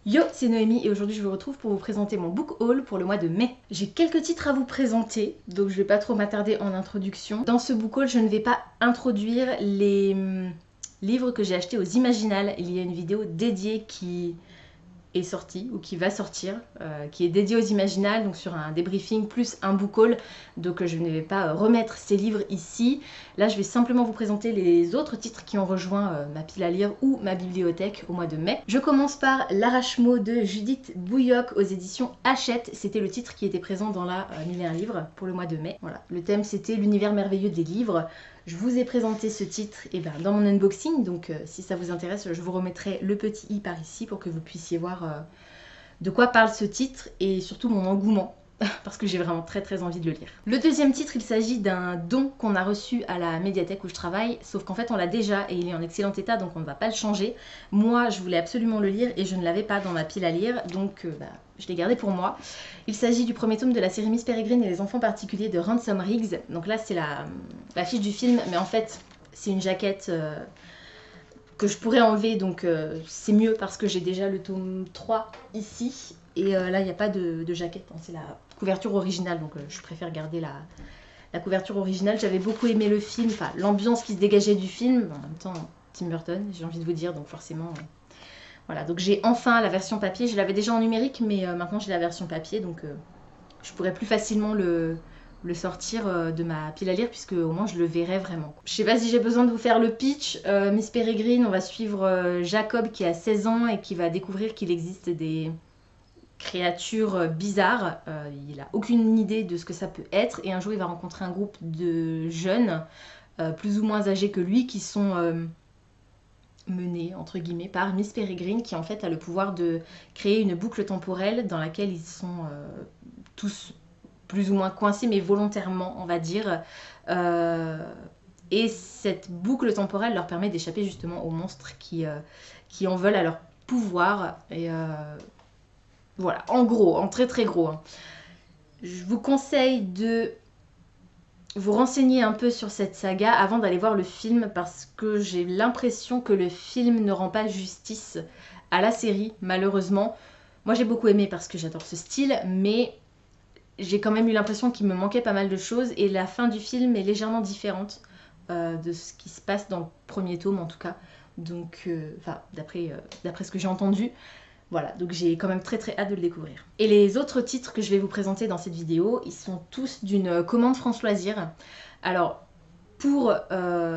Yo, c'est Noémie et aujourd'hui je vous retrouve pour vous présenter mon book haul pour le mois de mai. J'ai quelques titres à vous présenter, donc je vais pas trop m'attarder en introduction. Dans ce book haul, je ne vais pas introduire les livres que j'ai achetés aux Imaginales. Il y a une vidéo dédiée qui est sortie ou qui va sortir, qui est dédiée aux Imaginales, donc sur un débriefing plus un book haul. Donc je ne vais pas remettre ces livres ici. Là, je vais simplement vous présenter les autres titres qui ont rejoint ma pile à lire ou ma bibliothèque au mois de mai. Je commence par L'Arrache-Mot de Judith Bouilloc aux éditions Hachette. C'était le titre qui était présent dans la 1001 livres pour le mois de mai. Voilà, le thème c'était l'univers merveilleux des livres. Je vous ai présenté ce titre dans mon unboxing, donc si ça vous intéresse, je vous remettrai le petit i par ici pour que vous puissiez voir de quoi parle ce titre et surtout mon engouement, parce que j'ai vraiment très envie de le lire. Le deuxième titre, il s'agit d'un don qu'on a reçu à la médiathèque où je travaille, sauf qu'en fait on l'a déjà et il est en excellent état, donc on ne va pas le changer. Moi, je voulais absolument le lire et je ne l'avais pas dans ma pile à lire, donc je l'ai gardé pour moi. Il s'agit du premier tome de la série Miss Peregrine et les enfants particuliers de Ransom Riggs. Donc là, c'est la fiche du film, mais en fait, c'est une jaquette que je pourrais enlever, donc c'est mieux parce que j'ai déjà le tome 3 ici. Et là, il n'y a pas de jaquette, hein, c'est la couverture originale, donc je préfère garder la couverture originale. J'avais beaucoup aimé le film, enfin l'ambiance qui se dégageait du film. En même temps, Tim Burton, j'ai envie de vous dire, donc forcément... Voilà, donc j'ai enfin la version papier. Je l'avais déjà en numérique, mais maintenant j'ai la version papier, donc je pourrais plus facilement le sortir de ma pile à lire, puisque au moins je le verrai vraiment. Je sais pas si j'ai besoin de vous faire le pitch. Miss Peregrine, on va suivre Jacob qui a 16 ans et qui va découvrir qu'il existe des créatures bizarres. Il a aucune idée de ce que ça peut être, et un jour il va rencontrer un groupe de jeunes plus ou moins âgés que lui qui sont... menée entre guillemets par Miss Peregrine, qui en fait a le pouvoir de créer une boucle temporelle dans laquelle ils sont tous plus ou moins coincés, mais volontairement on va dire, et cette boucle temporelle leur permet d'échapper justement aux monstres qui en veulent à leur pouvoir, et voilà, en gros, en très gros, hein. Je vous conseille de vous renseigner un peu sur cette saga avant d'aller voir le film, parce que j'ai l'impression que le film ne rend pas justice à la série, malheureusement. Moi j'ai beaucoup aimé parce que j'adore ce style, mais j'ai quand même eu l'impression qu'il me manquait pas mal de choses, et la fin du film est légèrement différente de ce qui se passe dans le premier tome en tout cas. Donc, enfin, d'après ce que j'ai entendu. Voilà, donc j'ai quand même très hâte de le découvrir. Et les autres titres que je vais vous présenter dans cette vidéo, ils sont tous d'une commande France Loisirs. Alors, pour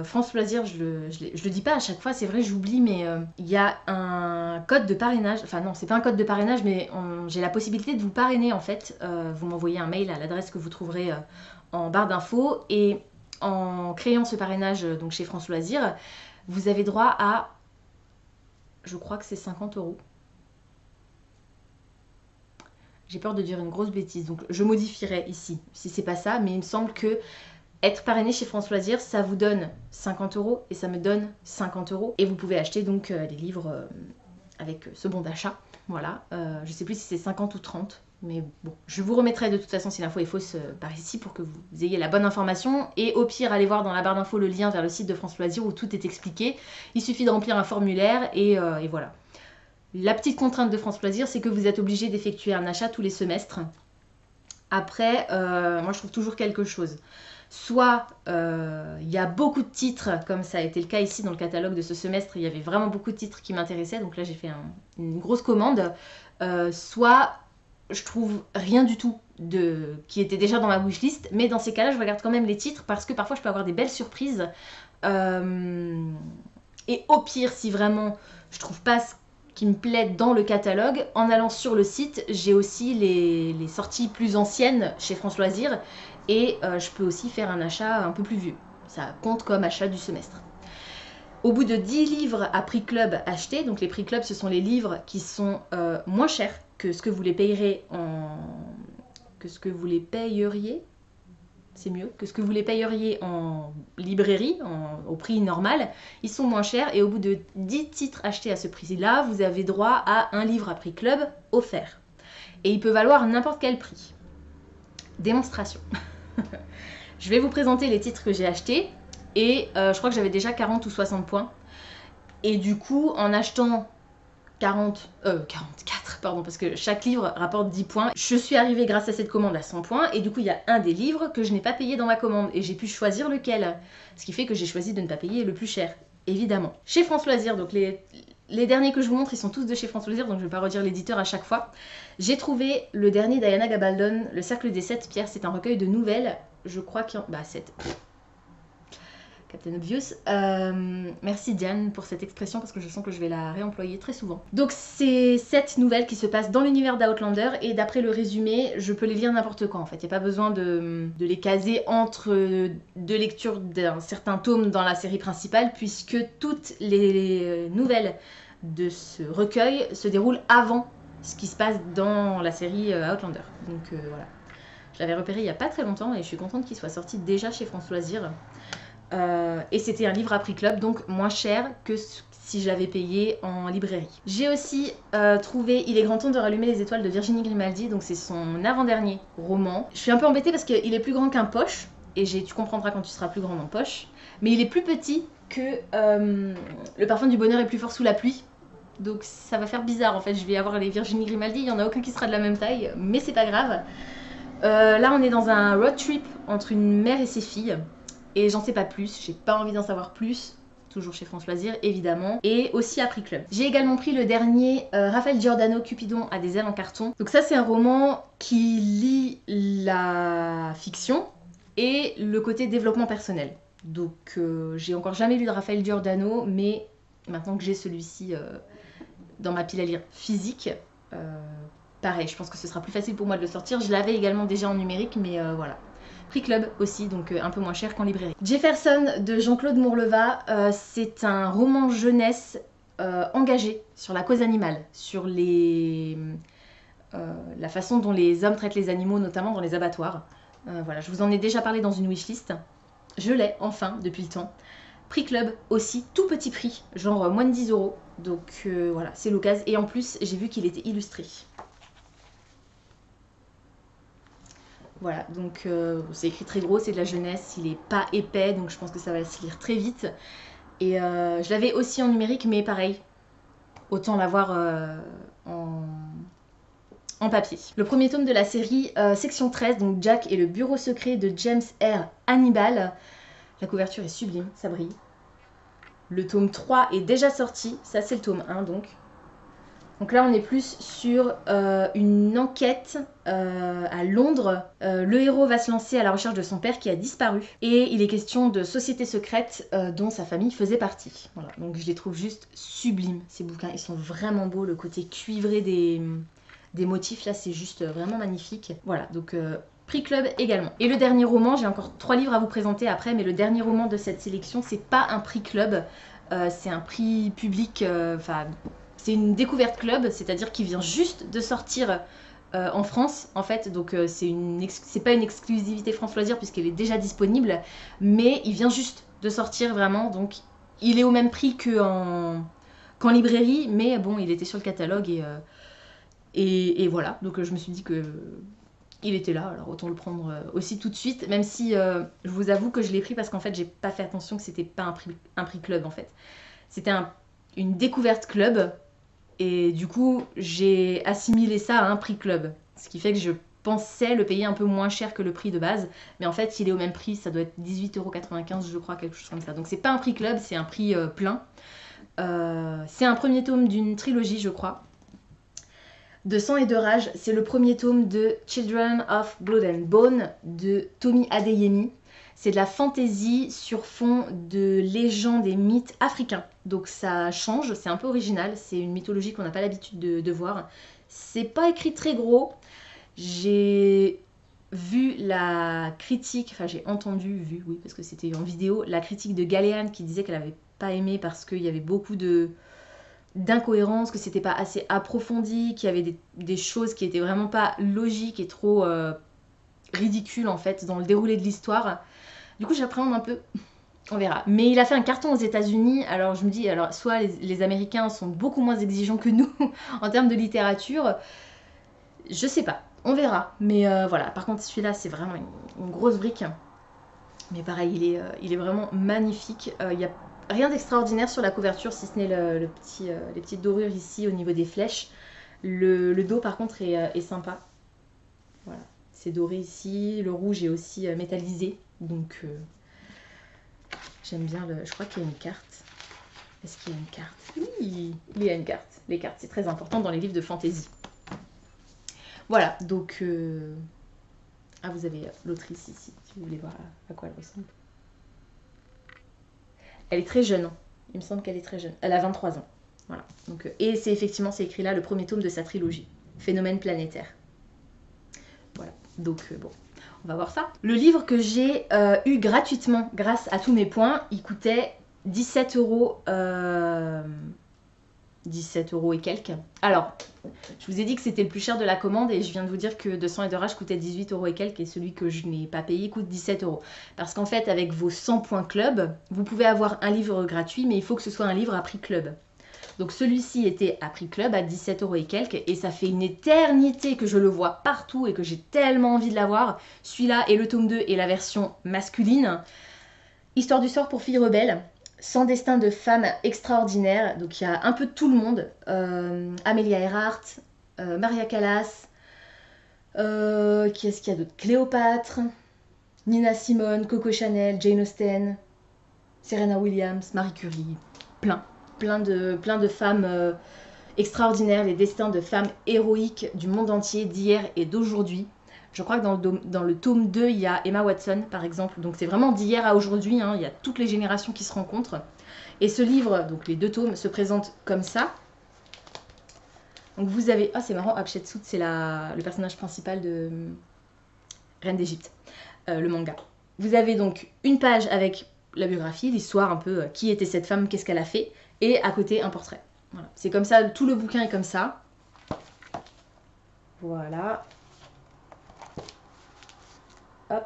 France Loisirs, je le dis pas à chaque fois, c'est vrai, j'oublie, mais il y a un code de parrainage. Enfin non, c'est pas un code de parrainage, mais j'ai la possibilité de vous parrainer en fait. Vous m'envoyez un mail à l'adresse que vous trouverez en barre d'infos, et en créant ce parrainage donc chez France Loisirs, vous avez droit à, je crois que c'est 50 €. J'ai peur de dire une grosse bêtise, donc je modifierai ici si c'est pas ça, mais il me semble que être parrainé chez France Loisirs, ça vous donne 50 € et ça me donne 50 €. Et vous pouvez acheter donc les livres avec ce bon d'achat. Voilà, je sais plus si c'est 50 ou 30, mais bon, je vous remettrai de toute façon si l'info est fausse par ici pour que vous ayez la bonne information. Et au pire, allez voir dans la barre d'infos le lien vers le site de France Loisirs où tout est expliqué. Il suffit de remplir un formulaire et voilà. La petite contrainte de France Loisirs, c'est que vous êtes obligé d'effectuer un achat tous les semestres. Après, moi je trouve toujours quelque chose. Soit il y a beaucoup de titres, comme ça a été le cas ici dans le catalogue de ce semestre, il y avait vraiment beaucoup de titres qui m'intéressaient, donc là j'ai fait une grosse commande. Soit je trouve rien du tout qui était déjà dans ma wishlist, mais dans ces cas-là je regarde quand même les titres, parce que parfois je peux avoir des belles surprises. Et au pire, si vraiment je trouve pas ce qui me plaît dans le catalogue, en allant sur le site, j'ai aussi les sorties plus anciennes chez France Loisirs, et je peux aussi faire un achat un peu plus vieux. Ça compte comme achat du semestre. Au bout de 10 livres à prix club achetés, donc les prix club, ce sont les livres qui sont moins chers que ce que vous les payeriez c'est mieux, que ce que vous les payeriez en librairie, au prix normal, ils sont moins chers, et au bout de 10 titres achetés à ce prix-là, vous avez droit à un livre à prix club offert. Et il peut valoir n'importe quel prix. Démonstration. Je vais vous présenter les titres que j'ai achetés, et je crois que j'avais déjà 40 ou 60 points. Et du coup, en achetant 44, pardon, parce que chaque livre rapporte 10 points. Je suis arrivée grâce à cette commande à 100 points, et du coup il y a un des livres que je n'ai pas payé dans ma commande, et j'ai pu choisir lequel. Ce qui fait que j'ai choisi de ne pas payer le plus cher, évidemment. Chez France Loisirs, donc les derniers que je vous montre, ils sont tous de chez France Loisirs, donc je ne vais pas redire l'éditeur à chaque fois. J'ai trouvé le dernier Diana Gabaldon, Le Cercle des 7 pierres, c'est un recueil de nouvelles, je crois qu'il y en... Bah 7... Captain Obvious. Merci Diane pour cette expression parce que je sens que je vais la réemployer très souvent. Donc c'est 7 nouvelles qui se passent dans l'univers d'Outlander et d'après le résumé, je peux les lire n'importe quand en fait. Il n'y a pas besoin de les caser entre deux lectures d'un certain tome dans la série principale puisque toutes les nouvelles de ce recueil se déroulent avant ce qui se passe dans la série Outlander. Donc voilà. Je l'avais repéré il n'y a pas très longtemps et je suis contente qu'il soit sorti déjà chez France Loisirs. Et c'était un livre à prix club, donc moins cher que si j'avais payé en librairie. J'ai aussi trouvé Il est grand temps de rallumer les étoiles de Virginie Grimaldi, donc c'est son avant-dernier roman. Je suis un peu embêtée parce qu'il est plus grand qu'un poche, et tu comprendras quand tu seras plus grande en poche, mais il est plus petit que Le parfum du bonheur est plus fort sous la pluie. Donc ça va faire bizarre en fait, je vais avoir les Virginie Grimaldi, il n'y en a aucun qui sera de la même taille, mais c'est pas grave. Là on est dans un road trip entre une mère et ses filles. Et j'en sais pas plus, j'ai pas envie d'en savoir plus, toujours chez France Loisirs évidemment, et aussi à prix club. J'ai également pris le dernier Raphaël Giordano, Cupidon a des ailes en carton. Donc ça c'est un roman qui lie la fiction et le côté développement personnel. Donc j'ai encore jamais lu de Raphaël Giordano, mais maintenant que j'ai celui-ci dans ma pile à lire physique, pareil, je pense que ce sera plus facile pour moi de le sortir. Je l'avais également déjà en numérique, mais voilà. Prix club aussi, donc un peu moins cher qu'en librairie. Jefferson de Jean-Claude Mourleva, c'est un roman jeunesse engagé sur la cause animale, sur la façon dont les hommes traitent les animaux, notamment dans les abattoirs. Voilà, je vous en ai déjà parlé dans une wishlist. Je l'ai enfin depuis le temps. Prix club aussi, tout petit prix, genre moins de 10 €. Donc voilà, c'est l'occasion. Et en plus, j'ai vu qu'il était illustré. Voilà, donc c'est écrit très gros, c'est de la jeunesse, il est pas épais, donc je pense que ça va se lire très vite. Et je l'avais aussi en numérique, mais pareil, autant l'avoir en papier. Le premier tome de la série, section 13, donc Jack et le bureau secret de James R. Hannibal. La couverture est sublime, ça brille. Le tome 3 est déjà sorti, ça c'est le tome 1 donc. Donc là on est plus sur une enquête à Londres. Le héros va se lancer à la recherche de son père qui a disparu. Et il est question de sociétés secrètes dont sa famille faisait partie. Voilà, donc je les trouve juste sublimes ces bouquins, ils sont vraiment beaux, le côté cuivré des motifs là c'est juste vraiment magnifique. Voilà, donc prix club également. Et le dernier roman, j'ai encore 3 livres à vous présenter après, mais le dernier roman de cette sélection, c'est pas un prix club, c'est un prix public, c'est une découverte club, c'est-à-dire qu'il vient juste de sortir en France en fait, donc c'est pas une exclusivité France Loisirs puisqu'elle est déjà disponible, mais il vient juste de sortir vraiment, donc il est au même prix qu'en librairie, mais bon, il était sur le catalogue et voilà, donc je me suis dit que il était là, alors autant le prendre aussi tout de suite, même si je vous avoue que je l'ai pris parce qu'en fait j'ai pas fait attention que c'était pas un prix club en fait. C'était une découverte club et du coup j'ai assimilé ça à un prix club. Ce qui fait que je pensais le payer un peu moins cher que le prix de base, mais en fait il est au même prix, ça doit être 18,95 € je crois, quelque chose comme ça. Donc c'est pas un prix club, c'est un prix plein. C'est un premier tome d'une trilogie je crois. De sang et de rage, c'est le premier tome de Children of Blood and Bone de Tomi Adeyemi. C'est de la fantaisie sur fond de légendes et mythes africains. Donc ça change, c'est un peu original, c'est une mythologie qu'on n'a pas l'habitude de voir. C'est pas écrit très gros. J'ai vu la critique, enfin j'ai vu, oui, parce que c'était en vidéo, la critique de Galéane qui disait qu'elle avait pas aimé parce qu'il y avait beaucoup d'incohérences, que c'était pas assez approfondi, qu'il y avait des choses qui étaient vraiment pas logiques et trop ridicules en fait dans le déroulé de l'histoire. Du coup j'appréhende un peu, on verra. Mais il a fait un carton aux États-Unis, alors je me dis, alors soit les Américains sont beaucoup moins exigeants que nous en termes de littérature, je sais pas, on verra. Mais voilà, par contre celui-là c'est vraiment une grosse brique. Mais pareil, il est vraiment magnifique. Il y a Rien d'extraordinaire sur la couverture, si ce n'est les petites dorures ici au niveau des flèches. Le dos par contre est sympa. Voilà, c'est doré ici, le rouge est aussi métallisé, donc j'aime bien le... Je crois qu'il y a une carte. Est-ce qu'il y a une carte? Oui, il y a une carte. Les cartes, c'est très important dans les livres de fantasy. Voilà, donc... Ah, vous avez l'autrice ici, si vous voulez voir à quoi elle ressemble. Elle est très jeune, il me semble qu'elle est très jeune. Elle a 23 ans. Voilà. Donc, et c'est effectivement, c'est écrit là, le premier tome de sa trilogie, Phénomène planétaire. Voilà, donc bon, on va voir ça. Le livre que j'ai eu gratuitement grâce à tous mes points, il coûtait 17 euros. 17 euros et quelques. Alors, je vous ai dit que c'était le plus cher de la commande et je viens de vous dire que 200 et de rage coûtait 18 euros et quelques et celui que je n'ai pas payé coûte 17 euros. Parce qu'en fait, avec vos 100 points club, vous pouvez avoir un livre gratuit, mais il faut que ce soit un livre à prix club. Donc celui-ci était à prix club à 17 euros et quelques et ça fait une éternité que je le vois partout et que j'ai tellement envie de l'avoir. Celui-là et le tome 2 et la version masculine. Histoire du sort pour filles rebelles. 100 destins de femmes extraordinaires. Donc il y a un peu de tout le monde. Amelia Earhart, Maria Callas, qui est-ce qu'il y a d'autre? Cléopâtre, Nina Simone, Coco Chanel, Jane Austen, Serena Williams, Marie Curie. Plein de femmes extraordinaires. Les destins de femmes héroïques du monde entier, d'hier et d'aujourd'hui. Je crois que dans le tome 2, il y a Emma Watson, par exemple. Donc c'est vraiment d'hier à aujourd'hui. Hein. Il y a toutes les générations qui se rencontrent. Et ce livre, donc les 2 tomes, se présentent comme ça. Donc vous avez... Ah, c'est marrant, Hatshepsut, c'est le personnage principal de Reine d'Égypte, le manga. Vous avez donc une page avec la biographie, l'histoire un peu, qui était cette femme, qu'est-ce qu'elle a fait, et à côté un portrait. Voilà. C'est comme ça, tout le bouquin est comme ça. Voilà. Hop.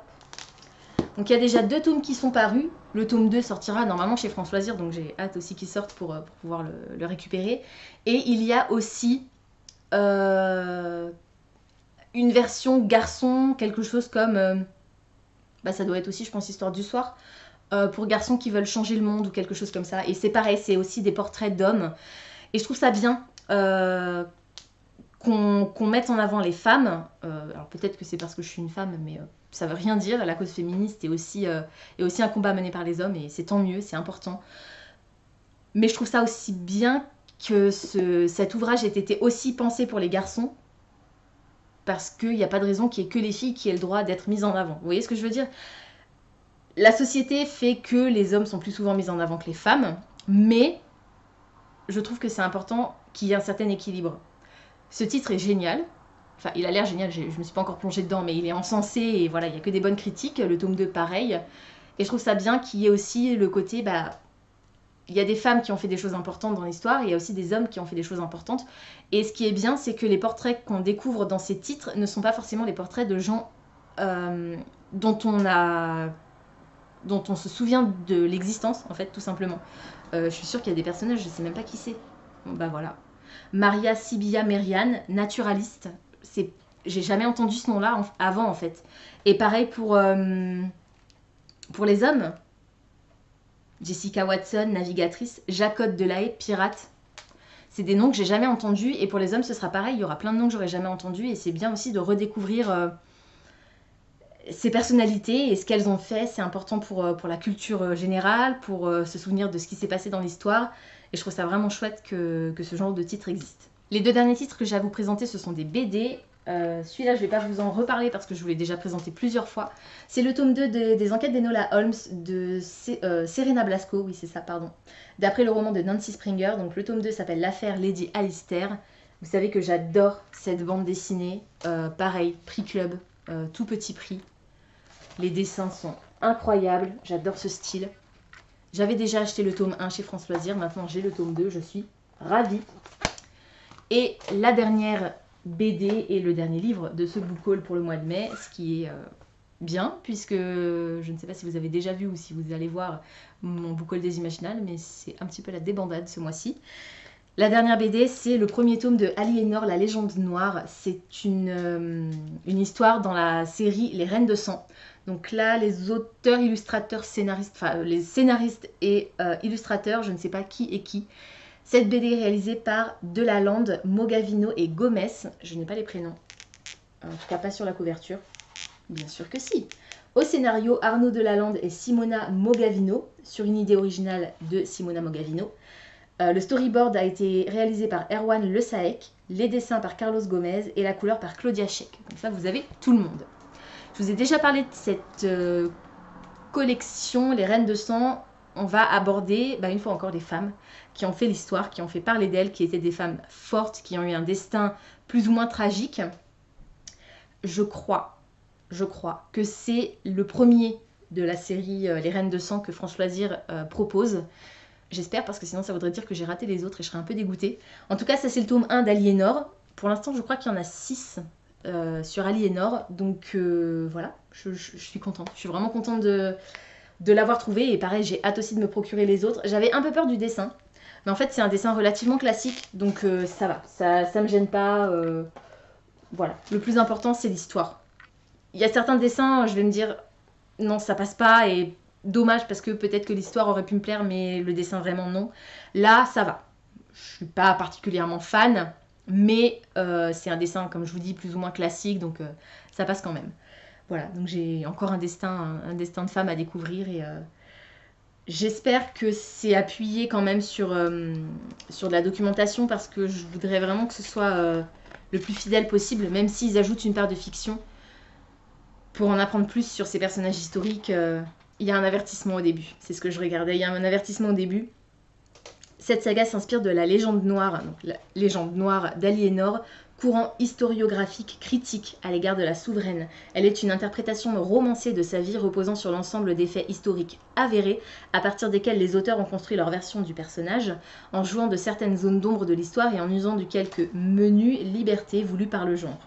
Donc il y a déjà 2 tomes qui sont parus. Le tome 2 sortira normalement chez France Loisirs, donc j'ai hâte aussi qu'il sorte pour pouvoir le récupérer. Et il y a aussi une version garçon, quelque chose comme... ça doit être aussi, je pense, Histoire du soir, pour garçons qui veulent changer le monde ou quelque chose comme ça. Et c'est pareil, c'est aussi des portraits d'hommes. Et je trouve ça bien qu'on mette en avant les femmes. Alors peut-être que c'est parce que je suis une femme, mais ça veut rien dire. La cause féministe est aussi un combat mené par les hommes et c'est tant mieux, c'est important. Mais je trouve ça aussi bien que cet ouvrage ait été aussi pensé pour les garçons, parce qu'il n'y a pas de raison qu'il n'y ait que les filles qui aient le droit d'être mises en avant. Vous voyez ce que je veux dire? La société fait que les hommes sont plus souvent mis en avant que les femmes, mais je trouve que c'est important qu'il y ait un certain équilibre. Ce titre est génial. Enfin, il a l'air génial, je me suis pas encore plongée dedans, mais il est encensé et voilà, il n'y a que des bonnes critiques. Le tome 2, pareil. Et je trouve ça bien qu'il y ait aussi le côté, il y a des femmes qui ont fait des choses importantes dans l'histoire, et il y a aussi des hommes qui ont fait des choses importantes. Et ce qui est bien, c'est que les portraits qu'on découvre dans ces titres ne sont pas forcément les portraits de gens dont on se souvient de l'existence, en fait, tout simplement. Je suis sûre qu'il y a des personnages, je sais même pas qui c'est. Bon, voilà. Maria Sibylla Merian, naturaliste. J'ai jamais entendu ce nom-là avant, en fait. Et pareil pour les hommes. Jessica Watson, navigatrice. Jacotte Delahaye, pirate. C'est des noms que j'ai jamais entendus. Et pour les hommes, ce sera pareil. Il y aura plein de noms que j'aurais jamais entendus. Et c'est bien aussi de redécouvrir ces personnalités et ce qu'elles ont fait. C'est important pour la culture générale, pour se souvenir de ce qui s'est passé dans l'histoire. Et je trouve ça vraiment chouette que ce genre de titre existe. Les 2 derniers titres que j'ai à vous présenter, ce sont des BD. Celui-là, je ne vais pas vous en reparler parce que je vous l'ai déjà présenté plusieurs fois. C'est le tome 2 des enquêtes d'Enola Holmes de Serena Blasco, oui c'est ça, pardon, d'après le roman de Nancy Springer. Donc le tome 2 s'appelle L'affaire Lady Alistair. Vous savez que j'adore cette bande dessinée. Pareil, prix club, tout petit prix. Les dessins sont incroyables, j'adore ce style. J'avais déjà acheté le tome 1 chez France Loisirs, maintenant j'ai le tome 2, je suis ravie. Et la dernière BD et le dernier livre de ce book haul pour le mois de mai, ce qui est bien, puisque je ne sais pas si vous avez déjà vu ou si vous allez voir mon book haul des Imaginales, mais c'est un petit peu la débandade ce mois-ci. La dernière BD, c'est le premier tome de Aliénor, la légende noire. C'est une histoire dans la série Les Reines de Sang. Donc là, les auteurs, illustrateurs, scénaristes, enfin les scénaristes et illustrateurs, je ne sais pas qui est qui. Cette BD est réalisée par Delalande, Mogavino et Gomez. Je n'ai pas les prénoms, en tout cas pas sur la couverture. Bien sûr que si. Au scénario, Arnaud Delalande et Simona Mogavino, sur une idée originale de Simona Mogavino. Le storyboard a été réalisé par Erwan Le Saek, les dessins par Carlos Gomez et la couleur par Claudia Sheck. Comme ça, vous avez tout le monde. Je vous ai déjà parlé de cette collection, Les Reines de Sang. On va aborder, une fois encore, les femmes qui ont fait l'histoire, qui ont fait parler d'elles, qui étaient des femmes fortes, qui ont eu un destin plus ou moins tragique. Je crois que c'est le premier de la série Les Reines de Sang que France Loisirs propose. J'espère, parce que sinon ça voudrait dire que j'ai raté les autres et je serais un peu dégoûtée. En tout cas, ça c'est le tome 1 d'Aliénor. Pour l'instant, je crois qu'il y en a 6 sur Aliénor. Donc voilà, je suis contente. Je suis vraiment contente de l'avoir trouvé. Et pareil, j'ai hâte aussi de me procurer les autres. J'avais un peu peur du dessin. Mais en fait, c'est un dessin relativement classique. Donc ça va, ça me gêne pas. Voilà, le plus important, c'est l'histoire. Il y a certains dessins, je vais me dire, non, ça passe pas. Et dommage, parce que peut-être que l'histoire aurait pu me plaire, mais le dessin, vraiment, non. Là, ça va. Je suis pas particulièrement fan. Mais c'est un dessin, comme je vous dis, plus ou moins classique, donc ça passe quand même. Voilà, donc j'ai encore un destin de femme à découvrir et j'espère que c'est appuyé quand même sur de la documentation parce que je voudrais vraiment que ce soit le plus fidèle possible, même s'ils ajoutent une part de fiction. Pour en apprendre plus sur ces personnages historiques, il y a un avertissement au début, c'est ce que je regardais, il y a un avertissement au début. Cette saga s'inspire de la légende noire, donc la légende noire d'Aliénor, courant historiographique critique à l'égard de la souveraine. Elle est une interprétation romancée de sa vie reposant sur l'ensemble des faits historiques avérés, à partir desquels les auteurs ont construit leur version du personnage, en jouant de certaines zones d'ombre de l'histoire et en usant de quelques menues libertés voulues par le genre.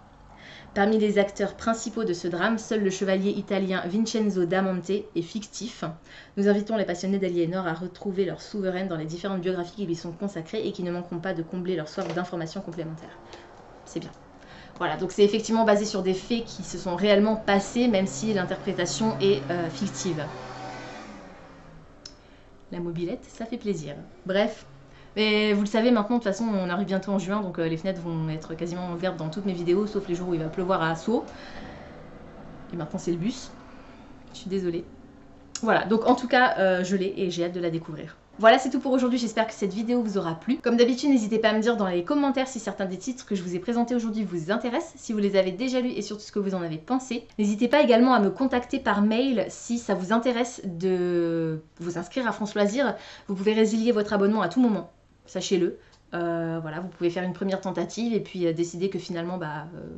Parmi les acteurs principaux de ce drame, seul le chevalier italien Vincenzo d'Amante est fictif. Nous invitons les passionnés d'Aliénor à retrouver leur souveraine dans les différentes biographies qui lui sont consacrées et qui ne manqueront pas de combler leur soif d'informations complémentaires. C'est bien. Voilà, donc c'est effectivement basé sur des faits qui se sont réellement passés, même si l'interprétation est fictive. La mobilette, ça fait plaisir. Bref. Mais vous le savez maintenant, de toute façon, on arrive bientôt en juin, donc les fenêtres vont être quasiment vertes dans toutes mes vidéos, sauf les jours où il va pleuvoir à Sceaux. Et maintenant, c'est le bus. Je suis désolée. Voilà, donc en tout cas, je l'ai et j'ai hâte de la découvrir. Voilà, c'est tout pour aujourd'hui, j'espère que cette vidéo vous aura plu. Comme d'habitude, n'hésitez pas à me dire dans les commentaires si certains des titres que je vous ai présentés aujourd'hui vous intéressent, si vous les avez déjà lus et surtout ce que vous en avez pensé. N'hésitez pas également à me contacter par mail si ça vous intéresse de vous inscrire à France Loisirs. Vous pouvez résilier votre abonnement à tout moment. Sachez-le, voilà, vous pouvez faire une première tentative et puis décider que finalement,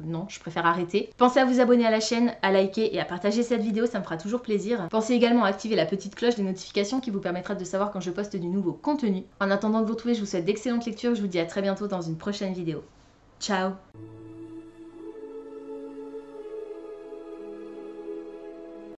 non, je préfère arrêter. Pensez à vous abonner à la chaîne, à liker et à partager cette vidéo, ça me fera toujours plaisir. Pensez également à activer la petite cloche des notifications qui vous permettra de savoir quand je poste du nouveau contenu. En attendant de vous retrouver, je vous souhaite d'excellentes lectures, je vous dis à très bientôt dans une prochaine vidéo. Ciao!